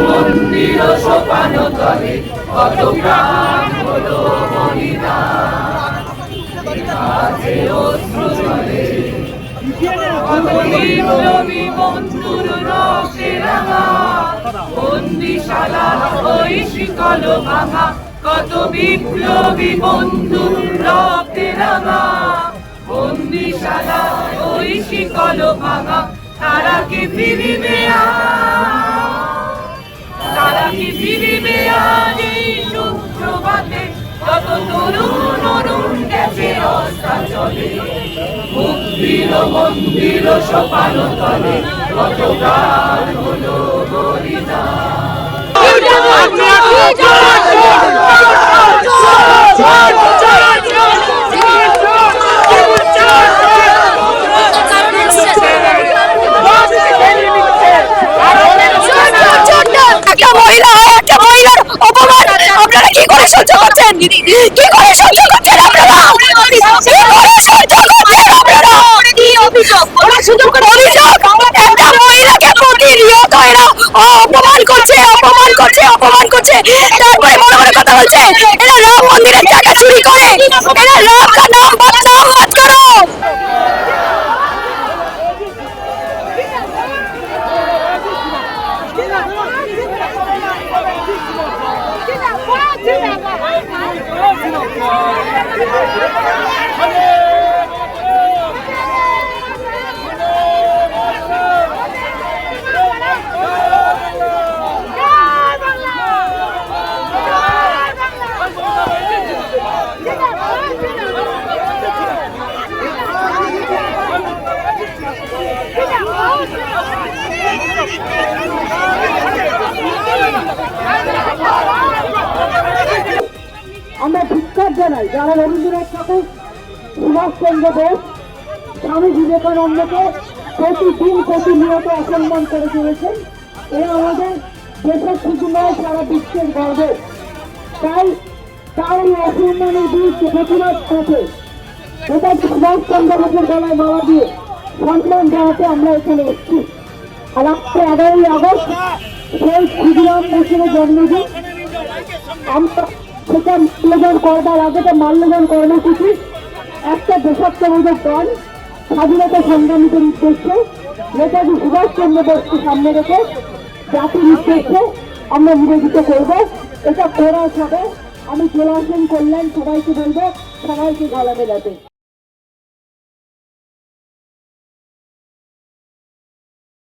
মন্দির সোপান তলে কত প্রাণ হলো বিপ্লবী বন্ধুর রক্তে রাঙা বন্দিশালা ওই শিকল ভাঙা কত বিপ্লবী বন্ধুর রক্তে রাঙা বন্দিশালা ওই শিকল ভাঙা তারা কি ফিরিবে তারা কি ফিরিবে আজ এই সুপ্রভাতে কত তরুণ অরুণ গেছে অস্তাচলে মুক্তির মন্দির সোপান তলে কত প্রাণ হলো অপমান করছে তারপরে মনে মনে কথা বলছে এরা রাম মন্দিরের টাকা চুরি করে এরা রাম का नाम बदनाम मत करो আমরা ধিক্কার জানাই যারা রবীন্দ্রনাথ ঠাকুর সুভাষচন্দ্র বোস স্বামী বিবেকানন্দকে প্রতিদিন প্রতিনিয়ত অসম্মান করে চলেছেন। এরা আমাদের দেশের শুধু নয় সারা বিশ্বের গর্ব। তাই তার এই অসম্মানের বিরুদ্ধে প্রতিবাদ করতে নেতাজি সুভাষচন্দ্র বোসের গলায় মালা দিয়ে সম্মান জানাতে আমরা এখানে এসেছি। আর আজকে 11ই আগস্ট সেই ক্ষুদিরাম বসুর জন্মদিন। আমরা সেটা মাল্যদান করবার আগে মাল্যদান কর্মসূচি একটা দেশাত্মবোধক গান স্বাধীনতা সংগ্রামীদের উদ্দেশ্যে নেতাজি সুভাষচন্দ্র বোসকে সামনে রেখে জাতির উদ্দেশ্যে আমরা নিবেদিত করব। এটা করার সাথে আমি জেলা কল্যাণ সবাইকে বলবো সবাইকে গলা মেলাতে।